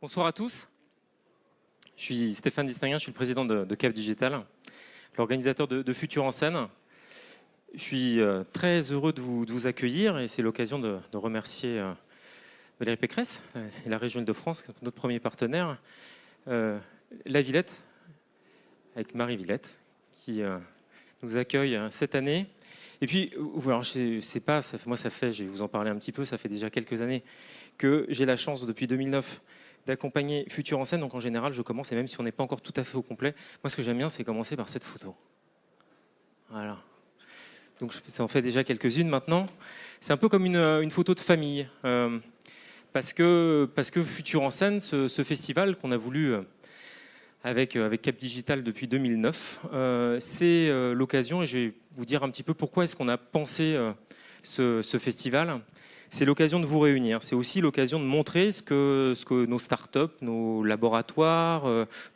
Bonsoir à tous. Je suis Stéphane Distinguin, je suis le président de Cap Digital, l'organisateur de Futur en scène. Je suis très heureux de vous accueillir et c'est l'occasion de remercier Valérie Pécresse et la région Île-de-France, notre premier partenaire, la Villette, avec Marie Villette, qui nous accueille cette année. Et puis, alors, je sais pas, moi ça fait, je vais vous en parler un petit peu, ça fait déjà quelques années que j'ai la chance depuis 2009 d'accompagner Futur en scène. Donc en général, je commence, et même si on n'est pas encore tout à fait au complet, moi ce que j'aime bien, c'est commencer par cette photo. Voilà. Donc ça en fait déjà quelques-unes maintenant. C'est un peu comme une photo de famille. Parce que Futur en scène, ce festival qu'on a voulu avec Cap Digital depuis 2009, c'est l'occasion, et je vais vous dire un petit peu pourquoi est-ce qu'on a pensé ce festival. C'est l'occasion de vous réunir. C'est aussi l'occasion de montrer ce que nos startups, nos laboratoires,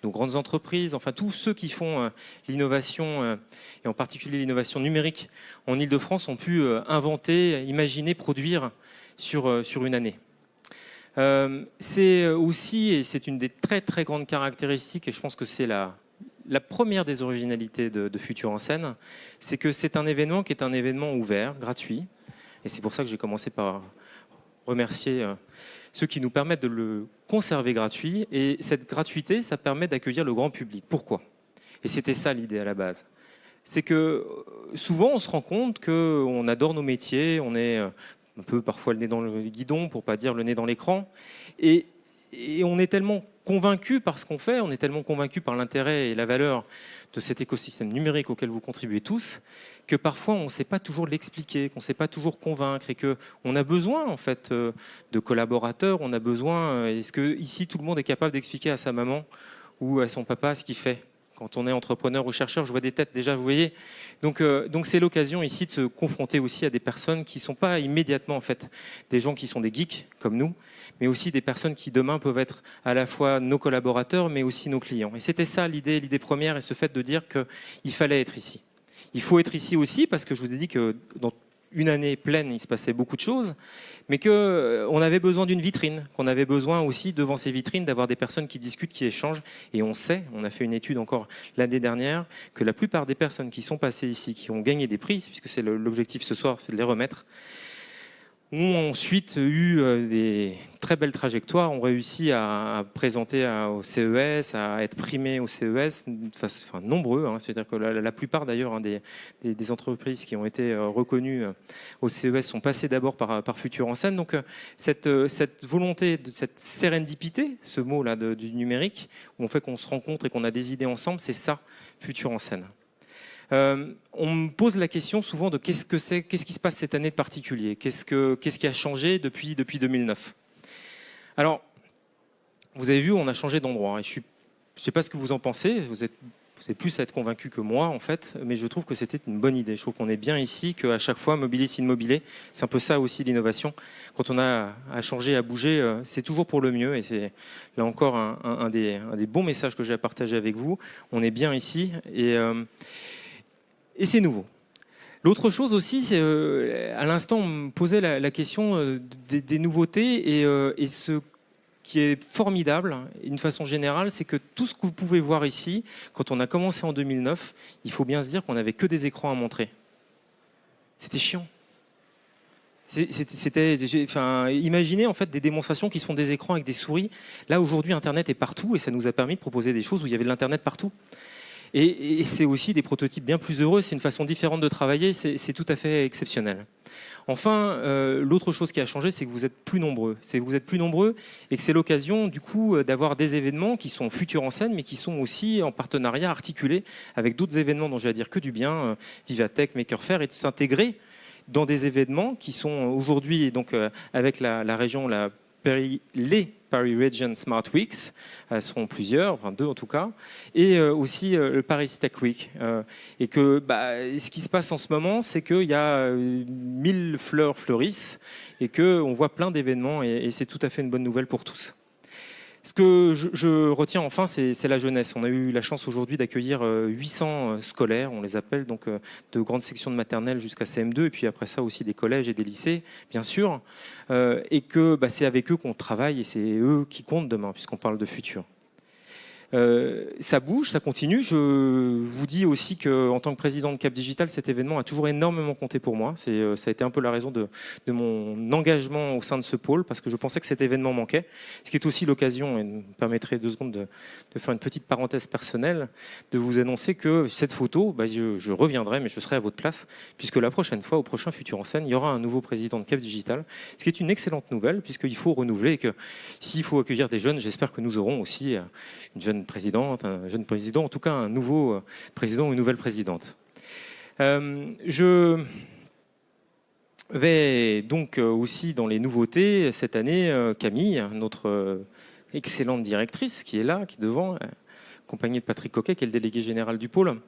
nos grandes entreprises, enfin tous ceux qui font l'innovation, et en particulier l'innovation numérique en Île-de-France, ont pu inventer, imaginer, produire sur une année. C'est aussi, et c'est une des très très grandes caractéristiques, et je pense que c'est la première des originalités de Futur en scène, c'est que c'est un événement qui est un événement ouvert, gratuit. Et c'est pour ça que j'ai commencé par remercier ceux qui nous permettent de le conserver gratuit. Et cette gratuité, ça permet d'accueillir le grand public. Pourquoi ? Et c'était ça l'idée à la base. C'est que souvent, on se rend compte qu'on adore nos métiers, on est un peu parfois le nez dans le guidon, pour ne pas dire le nez dans l'écran. Et on est tellement convaincu par ce qu'on fait, on est tellement convaincu par l'intérêt et la valeur de cet écosystème numérique auquel vous contribuez tous, que parfois on ne sait pas toujours l'expliquer, qu'on ne sait pas toujours convaincre, et qu'on a besoin en fait de collaborateurs, on a besoin. Est-ce que ici tout le monde est capable d'expliquer à sa maman ou à son papa ce qu'il fait quand on est entrepreneur ou chercheur? Je vois des têtes déjà, vous voyez. Donc c'est l'occasion ici de se confronter aussi à des personnes qui ne sont pas immédiatement en fait des gens qui sont des geeks comme nous, mais aussi des personnes qui demain peuvent être à la fois nos collaborateurs, mais aussi nos clients. Et c'était ça l'idée première, et ce fait de dire qu'il fallait être ici. Il faut être ici aussi parce que je vous ai dit que dans une année pleine, il se passait beaucoup de choses, mais qu'on avait besoin d'une vitrine, qu'on avait besoin aussi devant ces vitrines d'avoir des personnes qui discutent, qui échangent. Et on sait, on a fait une étude encore l'année dernière, que la plupart des personnes qui sont passées ici, qui ont gagné des prix, puisque c'est l'objectif ce soir, c'est de les remettre, ont ensuite eu des très belles trajectoires, ont réussi à présenter au CES, à être primés au CES, enfin nombreux, hein, c'est-à-dire que la plupart d'ailleurs des entreprises qui ont été reconnues au CES sont passées d'abord par Futur en scène. Donc cette volonté, cette sérendipité, ce mot-là du numérique, où on fait qu'on se rencontre et qu'on a des idées ensemble, c'est ça, Futur en scène. On me pose la question souvent de qu'est-ce qui se passe cette année de particulier, qu'est-ce qui a changé depuis 2009. Alors, vous avez vu, on a changé d'endroit. Et je ne sais pas ce que vous en pensez, vous êtes plus à être convaincu que moi, en fait, mais je trouve que c'était une bonne idée. Je trouve qu'on est bien ici, qu'à chaque fois, mobilis in mobile, c'est un peu ça aussi l'innovation. Quand on a à changer, à bouger, c'est toujours pour le mieux. Et c'est là encore un des bons messages que j'ai à partager avec vous. On est bien ici et c'est nouveau. L'autre chose aussi, c'est à l'instant, on me posait la question des nouveautés, et ce qui est formidable, d'une façon générale, c'est que tout ce que vous pouvez voir ici, quand on a commencé en 2009, il faut bien se dire qu'on n'avait que des écrans à montrer. C'était chiant. Imaginez en fait des démonstrations qui se font des écrans avec des souris. Là, aujourd'hui, Internet est partout, et ça nous a permis de proposer des choses où il y avait de l'Internet partout. Et c'est aussi des prototypes bien plus heureux, c'est une façon différente de travailler, c'est tout à fait exceptionnel. Enfin, l'autre chose qui a changé, c'est que vous êtes plus nombreux. Et que c'est l'occasion du coup d'avoir des événements qui sont Futur en scène, mais qui sont aussi en partenariat articulé avec d'autres événements dont je vais dire que du bien, Vivatech, Maker Faire, et de s'intégrer dans des événements qui sont aujourd'hui, donc avec la région, les Paris Region Smart Weeks, elles seront plusieurs, enfin 2 en tout cas, et aussi le Paris Tech Week. Et que ce qui se passe en ce moment, c'est qu'il y a 1000 fleurs fleurissent, et qu'on voit plein d'événements, et c'est tout à fait une bonne nouvelle pour tous. Ce que je retiens enfin, c'est la jeunesse. On a eu la chance aujourd'hui d'accueillir 800 scolaires, on les appelle, donc de grandes sections de maternelle jusqu'à CM2, et puis après ça aussi des collèges et des lycées, bien sûr, et que c'est avec eux qu'on travaille et c'est eux qui comptent demain, puisqu'on parle de futur. Ça bouge, ça continue. Je vous dis aussi qu'en tant que président de Cap Digital, cet événement a toujours énormément compté pour moi. Ça a été un peu la raison de mon engagement au sein de ce pôle, parce que je pensais que cet événement manquait. Ce qui est aussi l'occasion, et me permettrait 2 secondes de faire une petite parenthèse personnelle, de vous annoncer que cette photo, je reviendrai, mais je serai à votre place, puisque la prochaine fois, au prochain Futur en Scène, il y aura un nouveau président de Cap Digital, ce qui est une excellente nouvelle, puisqu'il faut renouveler et que s'il faut accueillir des jeunes, j'espère que nous aurons aussi une jeune présidente, un jeune président, en tout cas un nouveau président ou une nouvelle présidente. Je vais donc aussi dans les nouveautés cette année, Camille, notre excellente directrice qui est là, qui est devant, accompagnée de Patrick Coquet, qui est le délégué général du pôle.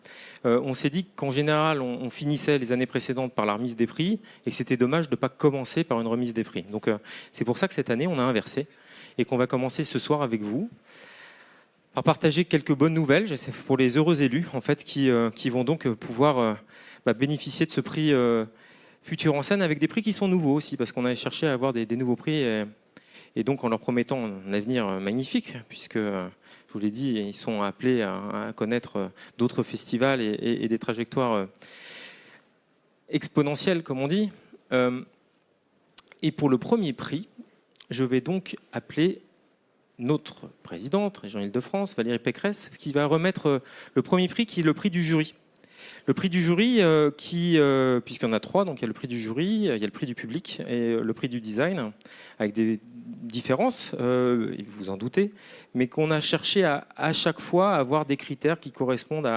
On s'est dit qu'en général, on finissait les années précédentes par la remise des prix et que c'était dommage de ne pas commencer par une remise des prix. Donc c'est pour ça que cette année, on a inversé et qu'on va commencer ce soir avec vous par partager quelques bonnes nouvelles pour les heureux élus en fait, qui vont donc pouvoir bénéficier de ce prix Futur en Scène avec des prix qui sont nouveaux aussi, parce qu'on a cherché à avoir des nouveaux prix et donc en leur promettant un avenir magnifique, puisque, je vous l'ai dit, ils sont appelés à connaître d'autres festivals et des trajectoires exponentielles, comme on dit. Et pour le premier prix, je vais donc appeler notre présidente, région Île-de-France, Valérie Pécresse, qui va remettre le premier prix, qui est le prix du jury. Le prix du jury, puisqu'il y en a 3, donc il y a le prix du jury, il y a le prix du public et le prix du design, avec des différences, vous en doutez, mais qu'on a cherché à chaque fois à avoir des critères qui correspondent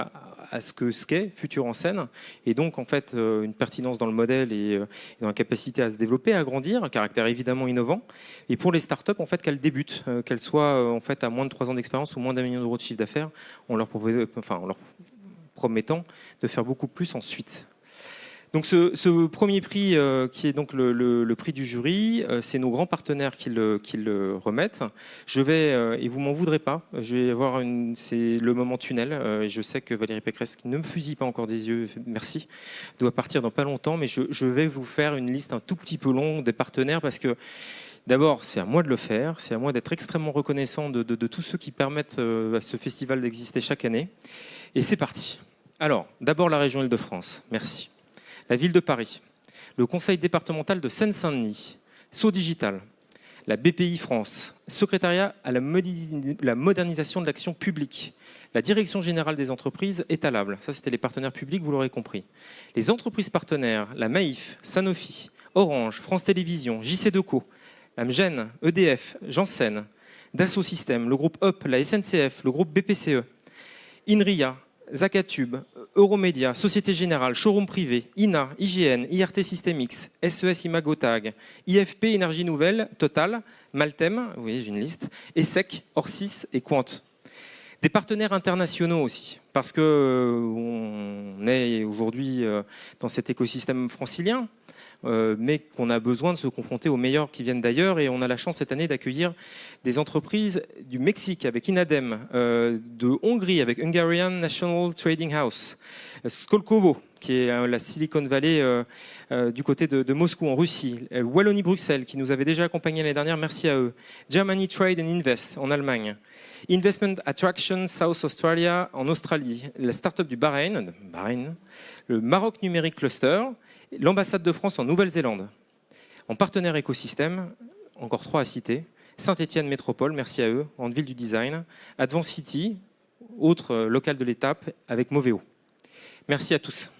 à ce qu'est Futur en Scène, et donc en fait une pertinence dans le modèle et dans la capacité à se développer, à grandir, un caractère évidemment innovant, et pour les startups en fait qu'elles débutent, qu'elles soient en fait à moins de 3 ans d'expérience ou moins d'1 million d'euros de chiffre d'affaires, on leur promettant de faire beaucoup plus ensuite. Donc ce premier prix qui est donc le prix du jury, c'est nos grands partenaires qui le remettent. Je vais, et vous m'en voudrez pas, je vais avoir c'est le moment tunnel, et je sais que Valérie Pécresse, qui ne me fusille pas encore des yeux, merci, doit partir dans pas longtemps, mais je vais vous faire une liste un tout petit peu longue des partenaires, parce que d'abord, c'est à moi de le faire, c'est à moi d'être extrêmement reconnaissant de tous ceux qui permettent à ce festival d'exister chaque année. Et c'est parti. Alors, d'abord la région Île-de-France, merci. La ville de Paris, le conseil départemental de Seine-Saint-Denis, Sceaux Digital, la BPI France, secrétariat à la modernisation de l'action publique, la direction générale des entreprises étalables, ça c'était les partenaires publics, vous l'aurez compris. Les entreprises partenaires, la Maïf, Sanofi, Orange, France Télévisions, JC2Co, la Mgen, EDF, Janssen, Dassault Systèmes, le groupe UP, la SNCF, le groupe BPCE, INRIA, Zacatube, Euromédia, Société Générale, Showroom Privé, INA, IGN, IRT Systemix, SES Imagotag, IFP Énergie Nouvelle, Total, Maltem, vous voyez j'ai une liste, ESSEC, Orsis et Quant. Des partenaires internationaux aussi, parce qu'on est aujourd'hui dans cet écosystème francilien, mais qu'on a besoin de se confronter aux meilleurs qui viennent d'ailleurs. Et on a la chance cette année d'accueillir des entreprises du Mexique avec Inadem, de Hongrie avec Hungarian National Trading House, Skolkovo, qui est la Silicon Valley du côté de Moscou en Russie, Wallonie-Bruxelles, qui nous avait déjà accompagnés l'année dernière, merci à eux, Germany Trade and Invest en Allemagne, Investment Attraction South Australia en Australie, la start-up du Bahreïn, le Maroc Numérique Cluster, l'ambassade de France en Nouvelle-Zélande. En partenaire écosystème, encore 3 à citer, Saint-Étienne Métropole, merci à eux, en ville du design, Advance City, autre local de l'étape avec Moveo. Merci à tous.